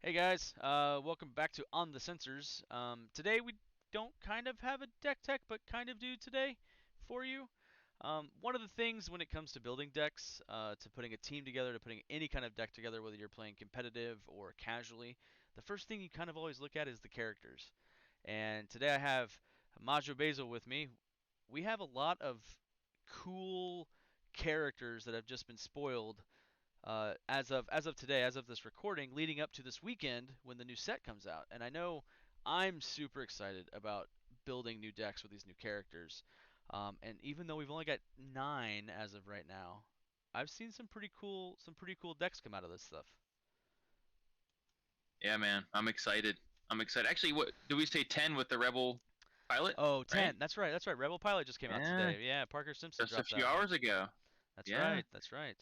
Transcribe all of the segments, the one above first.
Hey guys, welcome back to On the Sensors. Today we don't kind of have a deck tech, but kind of do today for you. One of the things when it comes to building decks, to putting a team together, to putting any kind of deck together, whether you're playing competitive or casually, the first thing you kind of always look at is the characters. And today I have Majobasil with me. We have a lot of cool characters that have just been spoiled as of today, as of this recording, leading up to this weekend when the new set comes out. And I know I'm super excited about building new decks with these new characters. And even though we've only got 9 as of right now, I've seen some pretty cool decks come out of this stuff. Yeah, man, I'm excited. I'm excited. Actually, what do we say? 10 with the Rebel pilot, Oh, right? 10. That's right. That's right. Rebel Pilot just came out Yeah, today. Yeah, Parker Simpson just a dropped few that one. hours ago. That's Yeah, right. That's right.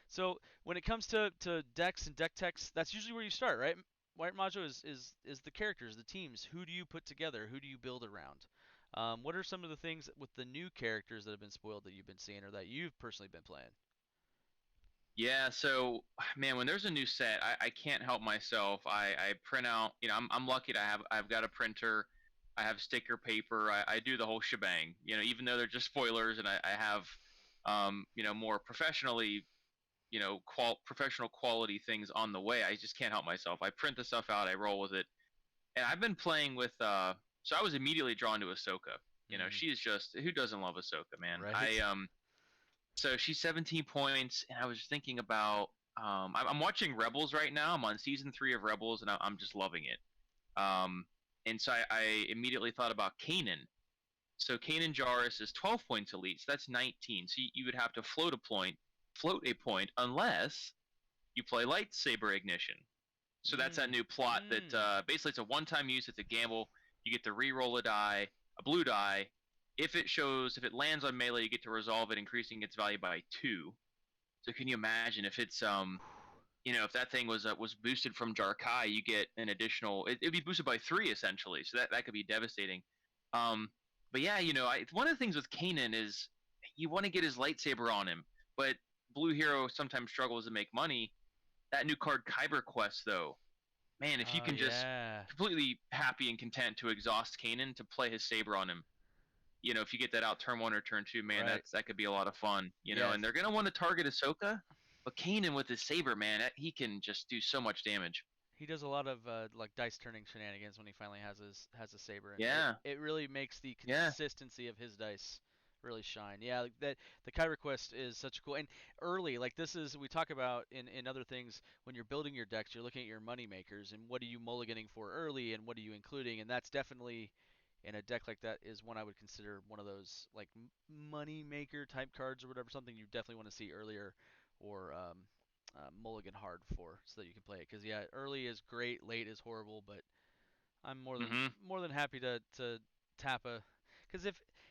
So when it comes to decks and deck techs, that's usually where you start, right? White Majo is the characters, the teams. Who do you put together? Who do you build around? What are some of the things with the new characters that have been spoiled that you've been seeing or that you've personally been playing? yeah. So, man, when there's a new set, I can't help myself. I print out. I'm lucky to I've got a printer. I have sticker paper. I do the whole shebang. Even though they're just spoilers, and I have, more professionally, professional quality things on the way. I just can't help myself. I print the stuff out. I roll with it. And I've been playing with. So I was immediately drawn to Ahsoka. Mm, She's just who doesn't love Ahsoka, man. I right. So she's 17 points, and I was thinking about. I'm watching Rebels right now. I'm on season 3 of Rebels, and I'm just loving it. Um, and so I immediately thought about Kanan. So Kanan Jarrus is 12 points elite, so that's 19. So you would have to float a point, unless you play lightsaber ignition. So that's that Mm, new plot that mm. basically it's a one-time use. It's a gamble. You get to re-roll a die, a blue die. If it lands on melee, you get to resolve it, increasing its value by 2. So can you imagine if it's if that thing was boosted from Jarkai, you get an additional. It'd be boosted by 3 essentially. So that could be devastating. Um, but yeah, one of the things with Kanan is you want to get his lightsaber on him, but Blue Hero sometimes struggles to make money. That new card Kyber Quest though, man, if you Oh can just yeah. completely happy and content to exhaust Kanan to play his saber on him, if you get that out turn 1 or turn 2, man, Right. that could be a lot of fun. Yeah. And they're gonna want to target Ahsoka, but Kanan with his saber, man, he can just do so much damage. He does a lot of like dice turning shenanigans when he finally has a saber, and it Yeah, it really makes the yeah, consistency of his dice really shine. Yeah, like that the Kai request is such a cool and early. Like this is we talk about in other things when you're building your decks, you're looking at your money makers and what are you mulliganing for early and what are you including, and that's definitely in a deck like that is one I would consider one of those like money maker type cards or whatever, something you definitely want to see earlier or mulligan hard for so that you can play it. Because yeah, early is great, late is horrible, but I'm hmm more than happy to tap a. Because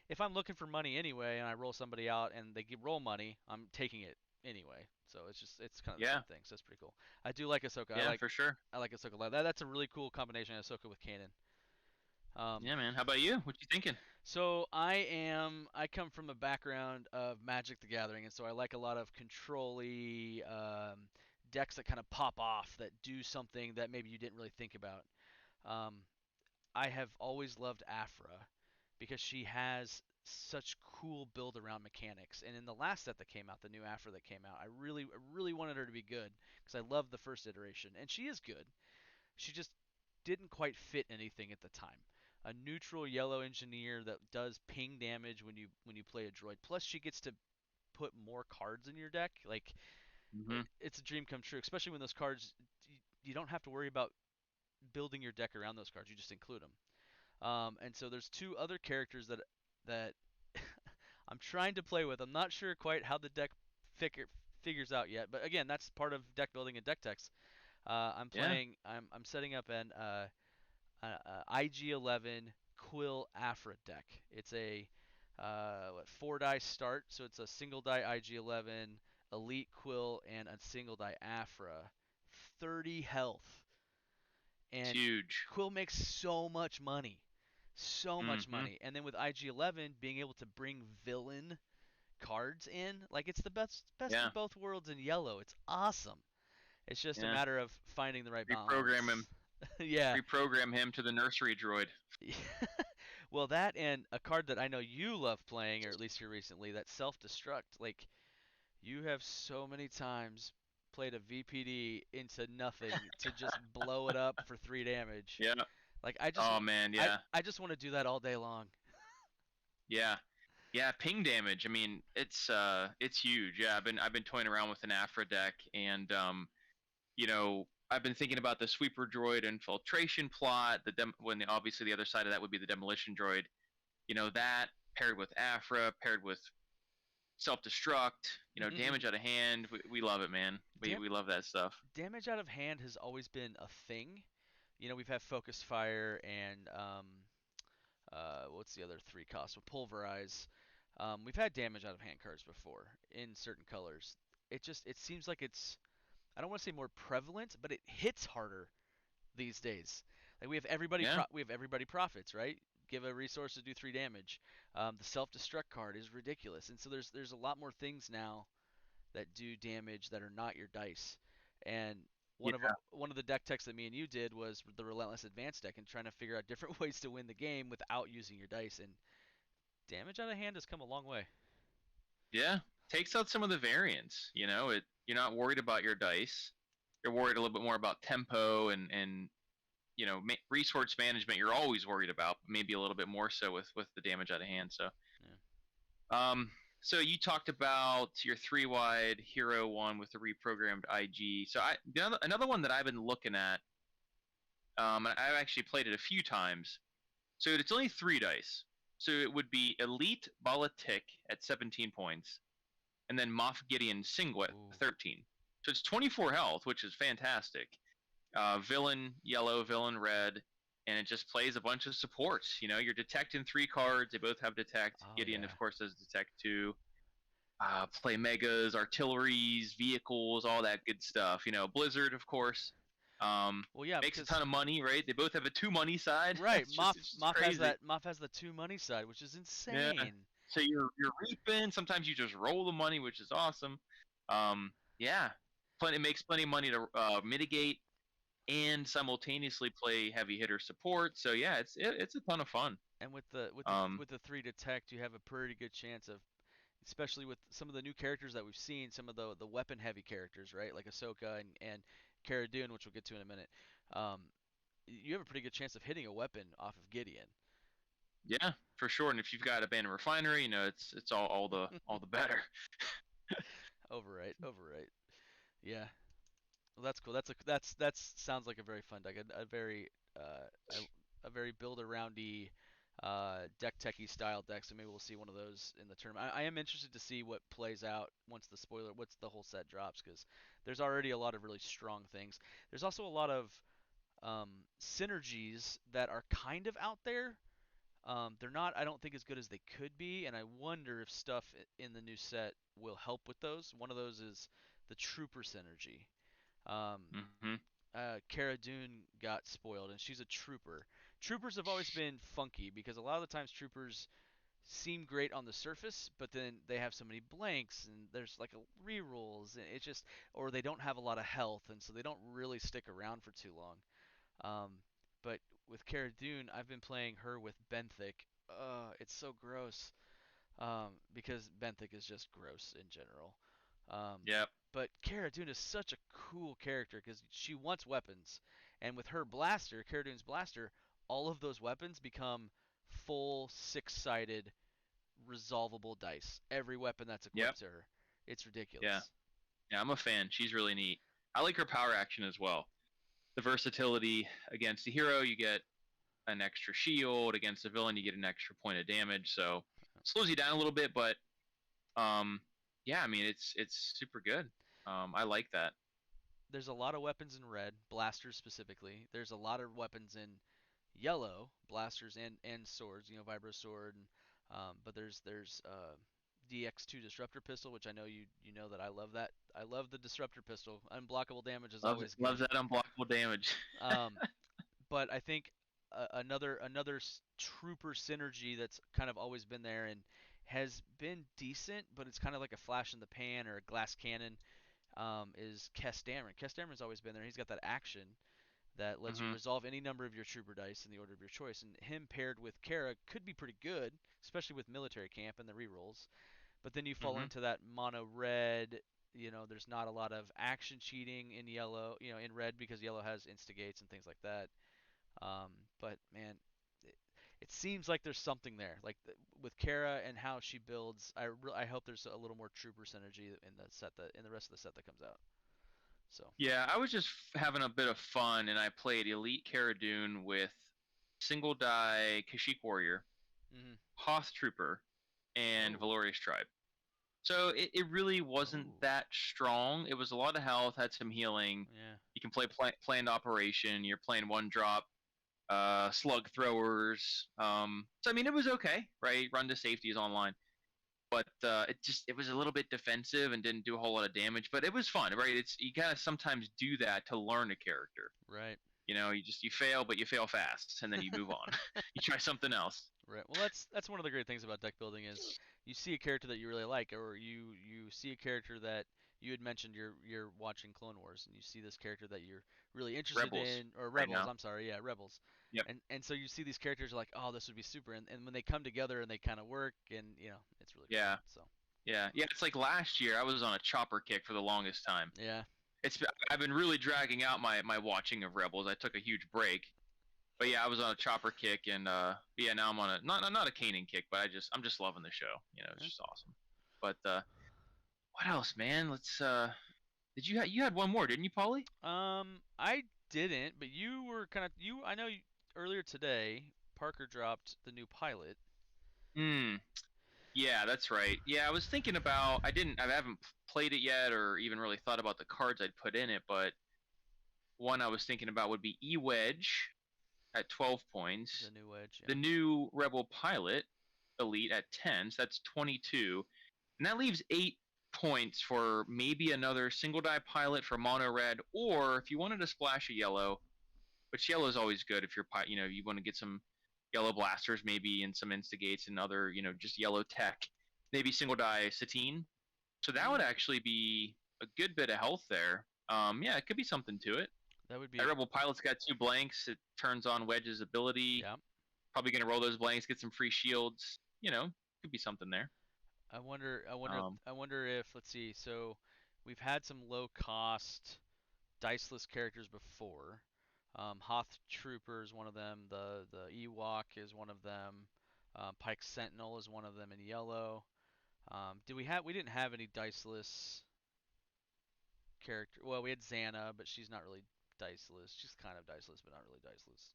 if I'm looking for money anyway and I roll somebody out and they roll money, I'm taking it anyway. So it's kind of the same yeah, thing. So that's pretty cool. I do like Ahsoka. yeah, for sure. I like Ahsoka a lot. That's a really cool combination of Ahsoka with Kanan. Um, Yeah, man. How about you? What you thinking? So I come from a background of Magic the Gathering, and so I like a lot of control-y decks that kind of pop off that do something that maybe you didn't really think about. Um, I have always loved Afra because she has such cool build around mechanics. And in the last set that came out, the new Afra that came out, I really wanted her to be good because I loved the first iteration, and she is good. She just didn't quite fit anything at the time. A neutral yellow engineer that does ping damage when you play a droid. Plus, she gets to put more cards in your deck. Like hmm it's a dream come true, especially when those cards you don't have to worry about building your deck around those cards. You just include them. And so there's two other characters that I'm trying to play with. I'm not sure quite how the deck figures out yet, but again, that's part of deck building and deck techs. I'm Yeah, playing. I'm setting up an IG11 Quill Afra deck. It's a 4 die start, so it's a single die IG11, Elite Quill, and a single die Afra. 30 health, it's and huge. Quill makes so much money, so much hmm money. And then with IG11 being able to bring villain cards in, like it's the best Yeah, of both worlds in yellow. It's awesome. It's just a Yeah. matter of finding the right Reprogram him. balance. Yeah. Reprogram him to the nursery droid. Well, that and a card that I know you love playing, or at least here recently, that self-destruct. Like, you have so many times played a VPD into nothing to just blow it up for 3 damage. Yeah. Like, I just Oh want, man, I, yeah. I just want to do that all day long. Yeah. Yeah, ping damage. I mean, it's huge. Yeah, I've been toying around with an Afra deck, and I've been thinking about the sweeper droid infiltration plot. Obviously the other side of that would be the demolition droid. That paired with Afra, paired with self destruct. Mm-mm. Damage out of hand. We love it, man. We Dam- we love that stuff. damage out of hand has always been a thing. We've had focus fire and what's the other three costs? Well, pulverize. We've had damage out of hand cards before in certain colors. It seems like it's, I don't want to say more prevalent, but it hits harder these days. Like Yeah. we have everybody profits, right? Give a resource to do 3 damage. The self-destruct card is ridiculous, and so there's a lot more things now that do damage that are not your dice. And Yeah. one of the deck techs that me and you did was the Relentless Advance deck, and trying to figure out different ways to win the game without using your dice. And damage out of hand has come a long way. Yeah. Takes out some of the variance. You're not worried about your dice. You're worried a little bit more about tempo and resource management. You're always worried about, maybe a little bit more so with the damage out of hand. So Yeah. um, so you talked about your three wide hero one with the reprogrammed IG. So another one that I've been looking at. And I've actually played it a few times. So it's only 3 dice. So it would be Elite Balatik at 17 points, and then Moff Gideon Singlet Ooh. 13. So it's 24 health, which is fantastic. Villain yellow, villain red, and it just plays a bunch of supports. You're detecting 3 cards. They both have detect. Oh Gideon, yeah. of course, does detect too. Play megas, artilleries, vehicles, all that good stuff. Blizzard, of course. Well, yeah, Makes a because ton of money, right? They both have a 2 money side. right, It's just crazy. Moff has the 2 money side, which is Yeah. insane. So you're reaping. Sometimes you just roll the money, which is awesome. Yeah. It makes plenty of money to mitigate and simultaneously play heavy hitter support. So yeah, it's a ton of fun. And Um, with the 3 detect, you have a pretty good chance of, especially with some of the new characters that we've seen, some of the weapon heavy characters, right? Like Ahsoka and Cara Dune, which we'll get to in a minute. Um, you have a pretty good chance of hitting a weapon off of Gideon. yeah, for sure. And if you've got a band refinery, it's all the better. Overright, overright. Yeah. Well, that's cool. That's sounds like a very fun deck. A very a very build aroundy deck techie style deck. So maybe we'll see one of those in the tournament. I am interested to see what plays out once the whole set drops, because there's already a lot of really strong things. There's also a lot of synergies that are kind of out there. They're not, I don't think, as good as they could be, and I wonder if stuff in the new set will help with those. One of those is the Trooper synergy. Um, Hmm. Cara Dune got spoiled, and she's a trooper. Troopers have always been funky because a lot of the times troopers seem great on the surface, but then they have so many blanks, and there's like a rerolls, and it just, or they don't have a lot of health, and so they don't really stick around for too long. Um, but with Cara Dune, I've been playing her with Benthic. It's so gross, because Benthic is just gross in general. Um, Yep. but Cara Dune is such a cool character because she wants weapons, and with her blaster, Cara Dune's blaster, all of those weapons become full six-sided resolvable dice. Every weapon that's Yep. equipped to her, it's Yeah. ridiculous. Yeah. I'm a fan. She's really neat. I like her power action as well. The versatility against a hero, you get an extra shield. Against a villain, you get an extra point of damage. So slows you down a little bit, but um, yeah, I mean it's super good. I like that. There's a lot of weapons in red, blasters specifically. There's a lot of weapons in yellow, blasters and swords. Vibro sword, and but there's DX2 disruptor pistol, which I know you know that I love that. I love the disruptor pistol. Unblockable damage is Love always love good. that unblockable damage. Um, but I think another trooper synergy that's kind of always been there and has been decent, but it's kind of like a flash in the pan or a glass cannon. is Castamer. Castamer's always been there. He's got that action that lets you Hmm. resolve any number of your trooper dice in the order of your choice. And him paired with Kara could be pretty good, especially with military camp and the rerolls. But then you fall Hmm. into that mono red. There's not a lot of action cheating in yellow. In red because yellow has instigates and things like that. Um, but man, it, it seems like there's something there. Like with Kara and how she builds, I hope there's a little more trooper synergy in the rest of the set that comes out. So. Yeah, I was just having a bit of fun, and I played Elite Cara Dune with single die Kashyyyk Warrior, Mhm. Hoth Trooper, and Oh. Valorious Tribe. So it really wasn't Oh. that strong. It was a lot of health, had some healing. Yeah. You can play planned operation. You're playing one drop, slug throwers. So I mean, it was okay, right? Run to safety is online, but it was a little bit defensive and didn't do a whole lot of damage. But it was fun, right? It's you gotta sometimes do that to learn a character. Right. You fail, but you fail fast, and then you move on. You try something else. Right. Well, that's one of the great things about deck building is you see a character that you really like, or you see a character that you had mentioned you're watching Clone Wars, and you see this character that you're really interested Rebels in, or right Rebels. now. I'm sorry, yeah, Rebels. Yep. And so you see these characters you're like, oh, this would be super, and when they come together and they kind of work, and it's really cool. Yeah. So Yeah. Yeah. It's like last year I was on a chopper kick for the longest time. yeah. I've been really dragging out my watching of Rebels. I took a huge break, but yeah, I was on a chopper kick, and yeah, now I'm on a not a caning kick, but I'm just loving the show. It's Yeah. just awesome. But what else, man? Did you had one more, didn't you, Polly? I didn't, but you were kind of you. I know earlier today Parker dropped the new pilot. Hmm. Yeah, that's right. Yeah, I was thinking about. I haven't played it yet, or even really thought about the cards I'd put in it, but one I was thinking about would be E Wedge at 12 The points, new Edge, the yeah. new Rebel Pilot Elite at 10, so that's 22. And that leaves 8 points for maybe another single die pilot for mono red, or if you wanted to splash a yellow, which yellow is always good if you want to get some yellow blasters maybe and some instigates and other, just yellow tech, maybe single die Satine. So that would Mm, actually be a good bit of health there. Yeah, it could be something to it. that would be That a Rebel Pilot's got 2 blanks. It turns on Wedge's ability. yeah. Probably going to roll those blanks, get some free shields. Could be something there. I wonder if let's see. So we've had some low cost diceless characters before. Hoth Trooper is one of them. The Ewok is one of them. Pike Sentinel is one of them in yellow. We didn't have any diceless character. Well, we had Xana, but she's not really diceless. She's kind of diceless, but not really diceless.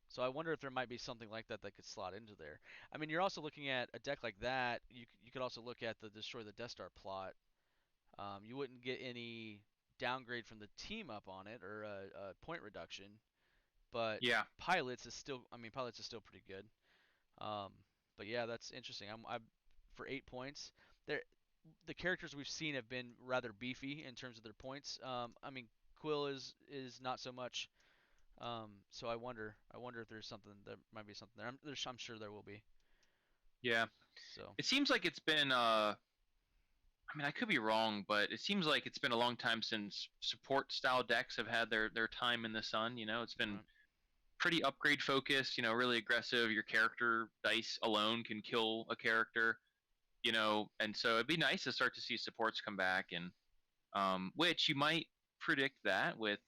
So I wonder if there might be something like that that could slot into there. I mean, you're also looking at a deck like that. You could also look at the Destroy the Death Star plot. You wouldn't get any downgrade from the team up on it or a point reduction, but Yeah. Pilots is still pretty good. Um, but yeah, that's interesting. I'm for 8 points. There, the characters we've seen have been rather beefy in terms of their points. Quill is not so much. So I wonder if there's something there might be something there. I'm sure there will be. Yeah. So It seems like it's been I mean, I could be wrong, but it seems like it's been a long time since support style decks have had their time in the sun. It's been right. pretty upgrade focused. Really aggressive. Your character dice alone can kill a character. And so it'd be nice to start to see supports come back, and which you might predict that with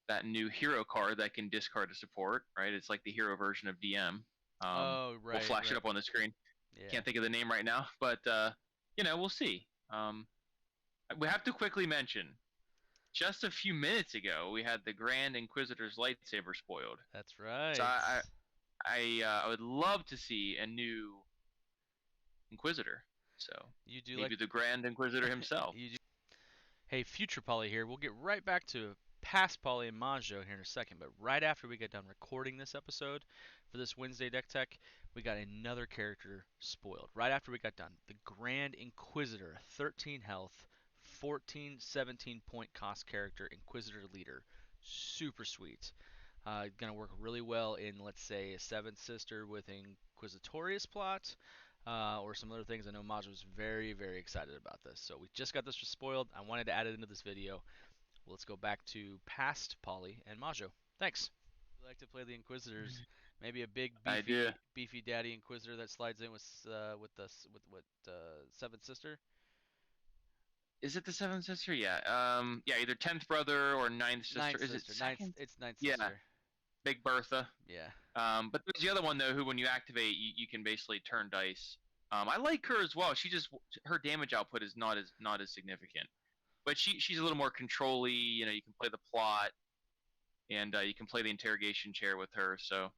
that new hero card that can discard a support. Right? It's like the hero version of DM. Oh, We'll right, flash it right. up on the screen. Yeah. Can't think of the name right now, but we'll see. We have to quickly mention just a few minutes ago we had the Grand Inquisitor's lightsaber spoiled. That's So right. I would love to see a new Inquisitor. So You do like maybe the Grand Inquisitor himself. you do. Hey, future Polly here. We'll get right back to past Polly and Majo here in a second, but right after we get done recording this episode for this Wednesday Deck Tech, we got another character spoiled. Right after we got done, the Grand Inquisitor, 13 health, 14, 17 point cost character, Inquisitor leader. Super sweet. Gonna work really well in, let's say, a Seventh Sister with Inquisitorius plot. or some other things. I know Maj was very, very excited about this. So we just got this spoiled. I wanted to add it into this video. Let's go back to past Polly and Majo. Thanks. We like to play the Inquisitors. Maybe a big, I do. beefy daddy Inquisitor that slides in with what seventh sister. Is it the seventh sister? Yeah. Yeah, either tenth brother or ninth sister. Ninth Is it sister. Ninth. second? It's ninth Yeah, sister. Big Bertha. Yeah. But there's the other one though, who when you activate, you can basically turn dice. I like her as well. She just her damage output is not as significant, but she's a little more controlly. You know, you can play the plot, and you can play the interrogation chair with her. So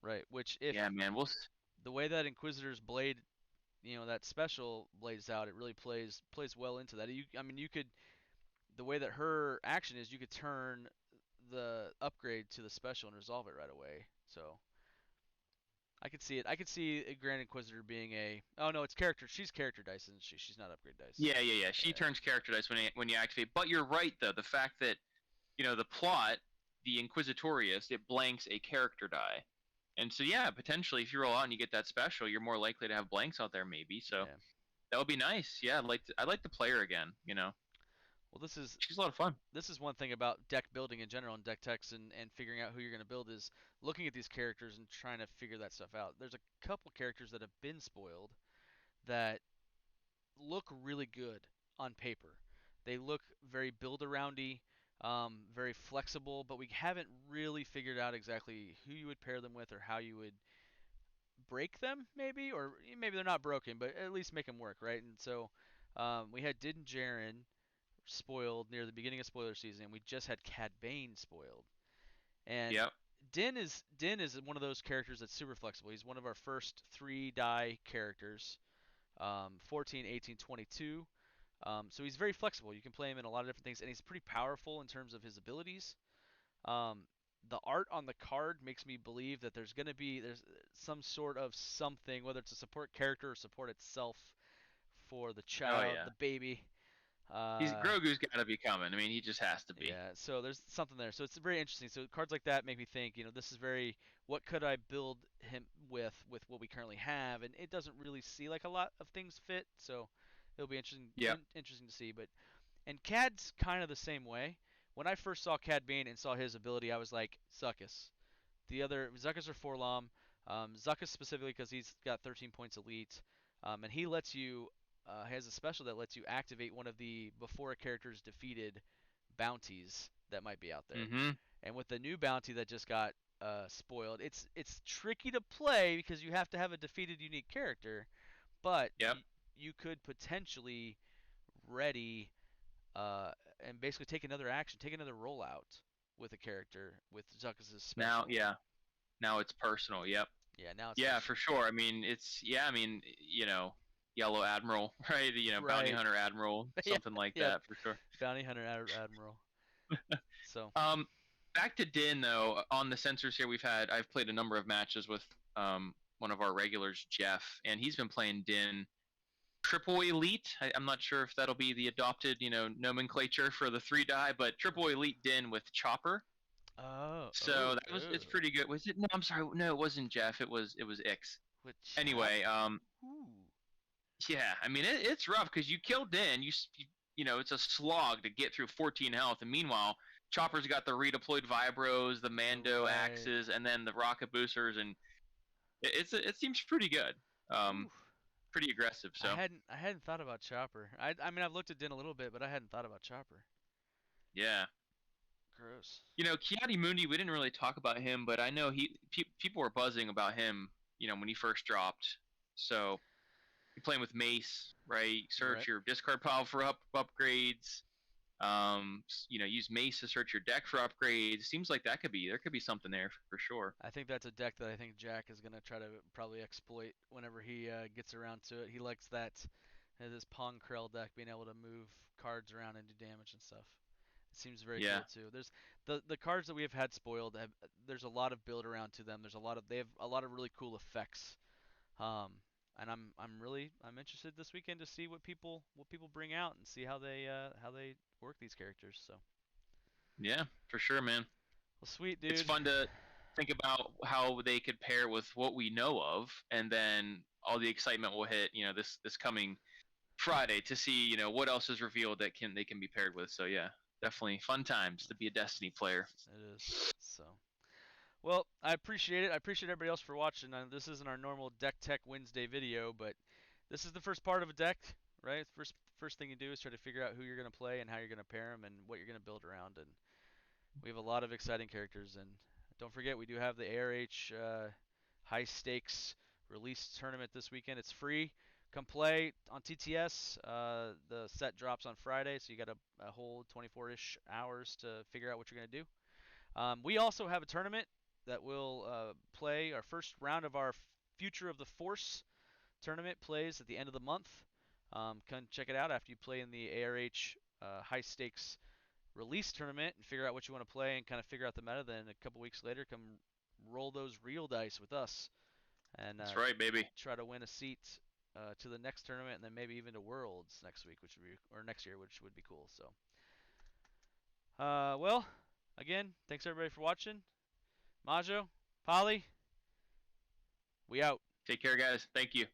Right. Which if yeah, man, we'll. the way that Inquisitor's blade, that special blades out, it really plays well into that. I mean, you could the way that her action is, you could turn the upgrade to the special and resolve it right away. So I could see it. I could see a Grand Inquisitor being a. Oh no, it's character. She's character dice, isn't she? She's not upgrade dice. Yeah. She Yeah. turns character dice when you activate. But you're right though. The fact that the plot, the Inquisitorius, it blanks a character die. And so yeah, potentially if you roll out and you get that special, you're more likely to have blanks out there maybe. So Yeah. that would be nice. Yeah, I'd like to play her again. Well, She's a lot of fun. this is one thing about deck building in general and deck techs and figuring out who you're going to build is looking at these characters and trying to figure that stuff out. There's a couple characters that have been spoiled that look really good on paper. They look very build aroundy, very flexible, but we haven't really figured out exactly who you would pair them with or how you would break them, maybe, or maybe they're not broken, but at least make them work, right? And so we had Din Djarin spoiled near the beginning of spoiler season. We just had Cad Bane spoiled, and Yep. Din is one of those characters that's super flexible. He's one of our first 3 die characters, 14, 18, 22. So he's very flexible. You can play him in a lot of different things, and he's pretty powerful in terms of his abilities. Um, the art on the card makes me believe that there's some sort of something, whether it's a support character or support itself for the Oh child, yeah. the baby. He's Uh, Grogu's got to be coming. I mean, he just has to be. yeah, so there's something there. So it's very interesting. So cards like that make me think, this is very, what could I build him with what we currently have, and it doesn't really see like a lot of things fit. So it'll be Yep. interesting to see. But and Cad's kind of the same way. When I first saw Cad Bane and saw his ability, I was like, Zuckuss. The other Zuckuss or Forlom, Zuckuss specifically because he's got 13 points elite, and he lets you has a special that lets you activate one of the before a character is defeated bounties that might be out there. Mm-hmm. And with the new bounty that just got spoiled, it's tricky to play because you have to have a defeated unique character, but Yep. you could potentially ready uh, and basically take another action, take another rollout with a character with Zuckuss' Now, special. yeah. Now it's personal. Yep. Yeah, now it's Yeah, personal. for sure. I mean, Yellow Admiral, right? Bounty Right. Hunter Admiral, Yeah. something like Yeah. that for sure. Bounty Hunter Admiral. So. Um, Back to Din though. On the sensors here, I've played a number of matches with one of our regulars, Jeff, and he's been playing Din Triple Elite. I'm not sure if that'll be the adopted, nomenclature for the 3 die, but Triple Elite Din with Chopper. Oh. So Oh. it's Oh. pretty good. Was it? No, I'm sorry. No, it wasn't Jeff. It was Ix. With Chopper. Anyway, Ooh. yeah. I mean, it's rough because you kill Din. It's a slog to get through 14 health, and meanwhile, Chopper's got the redeployed vibros, the Mando Right. axes, and then the rocket boosters, and it seems pretty good. Ooh. Pretty aggressive. So I hadn't thought about Chopper. I mean I've looked at Din a little bit, but I hadn't thought about Chopper. yeah. Gross. Kiadi Mundi, we didn't really talk about him, but I know people were buzzing about him, when he first dropped. So you're playing with Mace, right? Search Right. your discard pile for upgrades. Use Mace to search your deck for upgrades. Seems like there could be something there for sure. I think that's a deck that I think Jack is gonna try to probably exploit whenever he gets around to it. He likes that this Pong Krell deck being able to move cards around and do damage and stuff. It seems very Yeah, cool too. There's the cards that we have had spoiled. There's a lot of build around to them. They have a lot of really cool effects. Um, and I'm interested this weekend to see what people bring out and see how they work these characters. So, yeah, for sure, man. well, sweet It's dude. fun to think about how they could pair with what we know of, and then all the excitement will hit, this coming Friday to see, what else is revealed that they can be paired with. So yeah, definitely fun times to be a Destiny player. It is. So, well, I appreciate it. I appreciate everybody else for watching. This isn't our normal Deck Tech Wednesday video, but this is the first part of a deck, right? First thing you do is try to figure out who you're going to play and how you're going to pair them and what you're going to build around. And we have a lot of exciting characters. And don't forget, we do have the ARH High Stakes Release tournament this weekend. It's free. Come play on TTS. The set drops on Friday, so you got a whole 24-ish hours to figure out what you're going to do. We also have a tournament that will play. Our first round of our Future of the Force tournament plays at the end of the month. Come check it out after you play in the ARH High Stakes Release tournament and figure out what you want to play and kind of figure out the meta. Then a couple weeks later, come roll those real dice with us and That's right, baby. try to win a seat to the next tournament and then maybe even to Worlds next week, which would be or next year, which would be cool. So, well, again, thanks everybody for watching. Majo, Polly, we out. Take care, guys. Thank you.